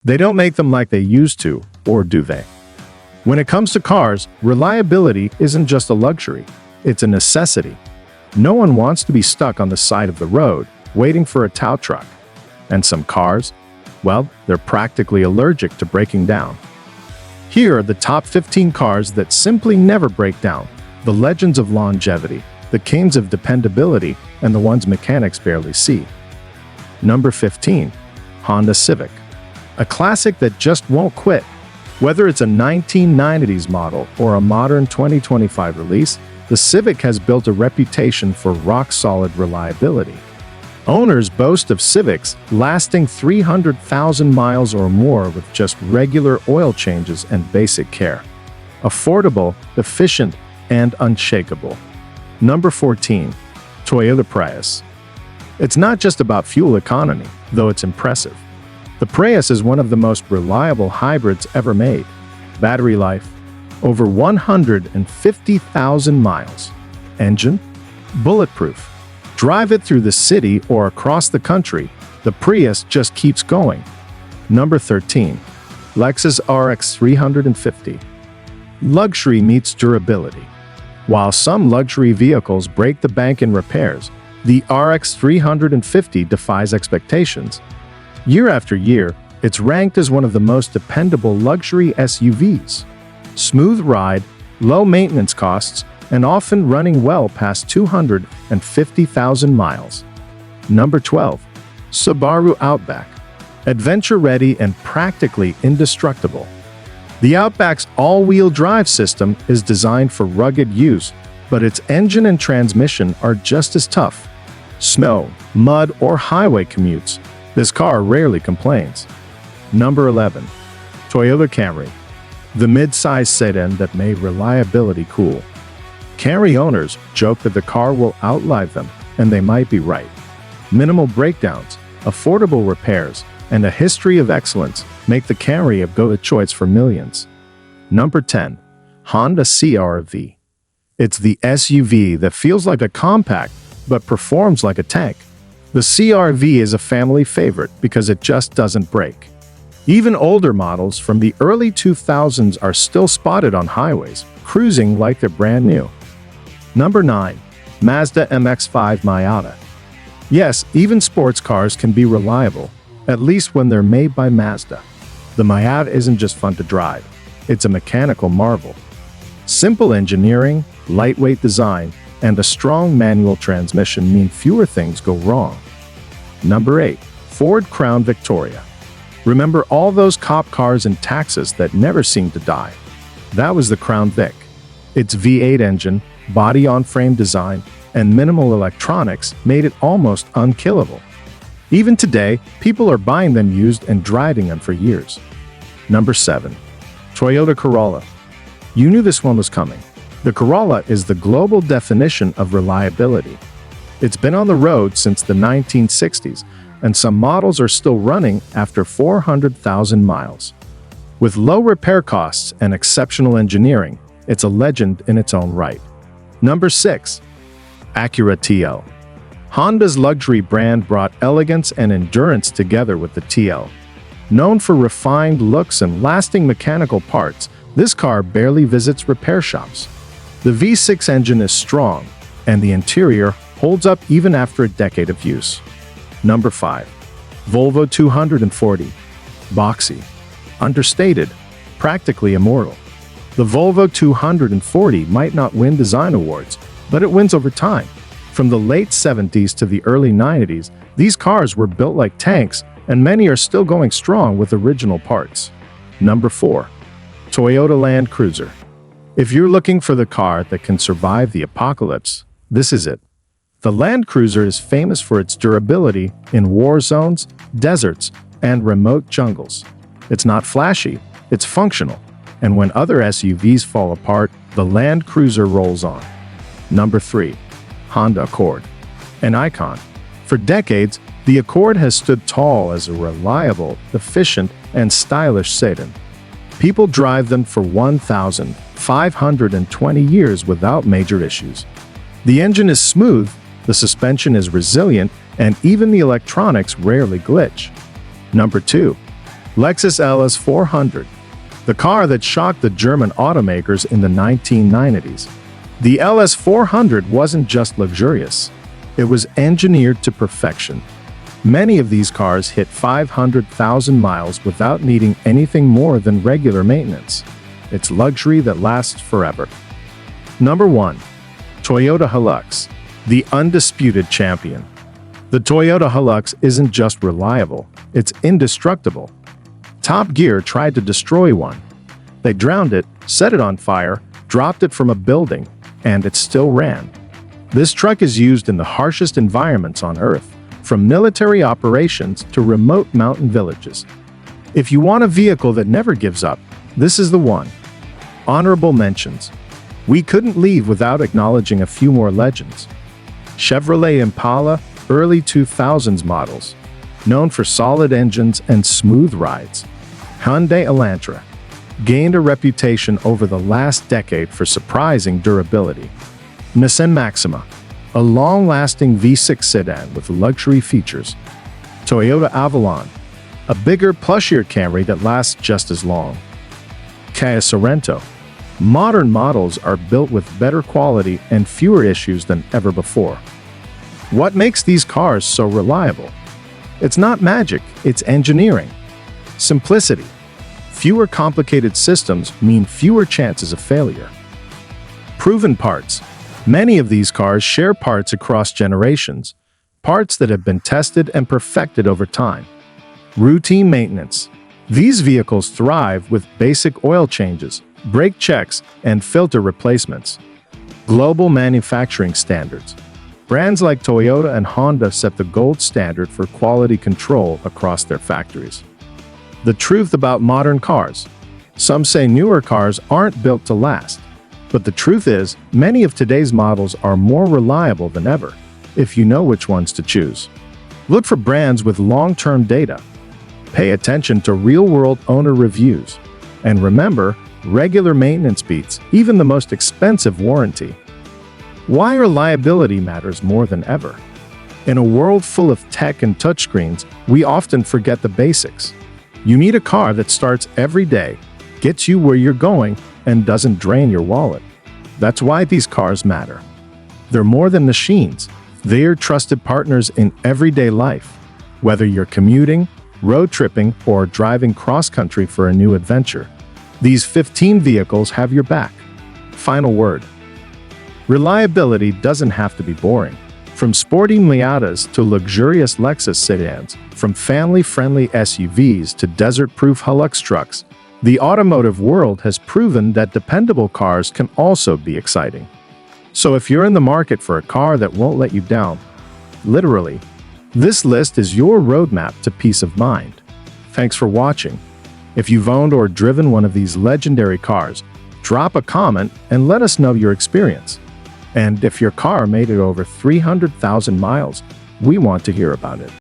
They don't make them like they used to, or do they? When it comes to cars, reliability isn't just a luxury, it's a necessity. No one wants to be stuck on the side of the road, waiting for a tow truck. And some cars? Well, they're practically allergic to breaking down. Here are the top 15 cars that simply never break down, the legends of longevity, the kings of dependability, and the ones mechanics barely see. Number 15. Honda Civic. A classic that just won't quit. Whether it's a 1990s model or a modern 2025 release, the Civic has built a reputation for rock-solid reliability. Owners boast of Civics lasting 300,000 miles or more with just regular oil changes and basic care. Affordable, efficient, and unshakable. Number 14. Toyota Prius. It's not just about fuel economy, though it's impressive. The Prius is one of the most reliable hybrids ever made. Battery life, over 150,000 miles. Engine, bulletproof. Drive it through the city or across the country, the Prius just keeps going. Number 13. Lexus RX 350. Luxury meets durability. While some luxury vehicles break the bank in repairs, the RX 350 defies expectations. Year after year, it's ranked as one of the most dependable luxury SUVs. Smooth ride, low maintenance costs, and often running well past 250,000 miles. Number 12. Subaru Outback. Adventure-ready and practically indestructible. The Outback's all-wheel drive system is designed for rugged use, but its engine and transmission are just as tough. Snow, mud, or highway commutes, this car rarely complains. Number 11. Toyota Camry. The mid-size sedan that made reliability cool. Camry owners joke that the car will outlive them, and they might be right. Minimal breakdowns, affordable repairs, and a history of excellence make the Camry a go-to choice for millions. Number 10. Honda CR-V. It's the SUV that feels like a compact, but performs like a tank. The CR-V is a family favorite because it just doesn't break. Even older models from the early 2000s are still spotted on highways, cruising like they're brand new. Number 9. Mazda MX-5 Miata. Yes, even sports cars can be reliable, at least when they're made by Mazda. The Miata isn't just fun to drive, it's a mechanical marvel. Simple engineering, lightweight design, and a strong manual transmission mean fewer things go wrong. Number 8. Ford Crown Victoria. Remember all those cop cars and taxis that never seemed to die? That was the Crown Vic. Its V8 engine, body-on-frame design, and minimal electronics made it almost unkillable. Even today, people are buying them used and driving them for years. Number 7. Toyota Corolla. You knew this one was coming. The Corolla is the global definition of reliability. It's been on the road since the 1960s, and some models are still running after 400,000 miles. With low repair costs and exceptional engineering, it's a legend in its own right. Number 6. Acura TL. Honda's luxury brand brought elegance and endurance together with the TL. Known for refined looks and lasting mechanical parts, this car barely visits repair shops. The V6 engine is strong, and the interior holds up even after a decade of use. Number 5. Volvo 240. Boxy. Understated, practically immortal. The Volvo 240 might not win design awards, but it wins over time. From the late 70s to the early 90s, these cars were built like tanks, and many are still going strong with original parts. Number 4. Toyota Land Cruiser. If you're looking for the car that can survive the apocalypse, this is it. The Land Cruiser is famous for its durability in war zones, deserts, and remote jungles. It's not flashy, it's functional, and when other SUVs fall apart, the Land Cruiser rolls on. Number 3. Honda Accord. An icon. For decades, the Accord has stood tall as a reliable, efficient, and stylish sedan. People drive them for 1,520 years without major issues. The engine is smooth, the suspension is resilient, and even the electronics rarely glitch. Number 2. Lexus LS 400, the car that shocked the German automakers in the 1990s. The LS 400 wasn't just luxurious, it was engineered to perfection. Many of these cars hit 500,000 miles without needing anything more than regular maintenance. It's luxury that lasts forever. Number 1. Toyota Hilux, the undisputed champion. The Toyota Hilux isn't just reliable, it's indestructible. Top Gear tried to destroy one. They drowned it, set it on fire, dropped it from a building, and it still ran. This truck is used in the harshest environments on Earth, from military operations to remote mountain villages. If you want a vehicle that never gives up, this is the one. Honorable mentions. We couldn't leave without acknowledging a few more legends. Chevrolet Impala, early 2000s models, known for solid engines and smooth rides. Hyundai Elantra gained a reputation over the last decade for surprising durability. Nissan Maxima, a long-lasting V6 sedan with luxury features. Toyota Avalon, a bigger, plushier Camry that lasts just as long. Kia Sorento, modern models are built with better quality and fewer issues than ever before. What makes these cars so reliable? It's not magic, it's engineering. Simplicity. Fewer complicated systems mean fewer chances of failure. Proven parts. Many of these cars share parts across generations, parts that have been tested and perfected over time. Routine maintenance. These vehicles thrive with basic oil changes, brake checks, and filter replacements. Global manufacturing standards. Brands like Toyota and Honda set the gold standard for quality control across their factories. The truth about modern cars. Some say newer cars aren't built to last. But the truth is, many of today's models are more reliable than ever, if you know which ones to choose. Look for brands with long-term data. Pay attention to real-world owner reviews. And remember, regular maintenance beats even the most expensive warranty. Why reliability matters more than ever. In a world full of tech and touchscreens, we often forget the basics. You need a car that starts every day, gets you where you're going, and doesn't drain your wallet. That's why these cars matter. They're more than machines. They are trusted partners in everyday life. Whether you're commuting, road tripping, or driving cross-country for a new adventure, these 15 vehicles have your back. Final word. Reliability doesn't have to be boring. From sporty Miatas to luxurious Lexus sedans, from family-friendly SUVs to desert-proof Hilux trucks, the automotive world has proven that dependable cars can also be exciting. So if you're in the market for a car that won't let you down, literally, this list is your roadmap to peace of mind. Thanks for watching. If you've owned or driven one of these legendary cars, drop a comment and let us know your experience. And if your car made it over 300,000 miles, we want to hear about it.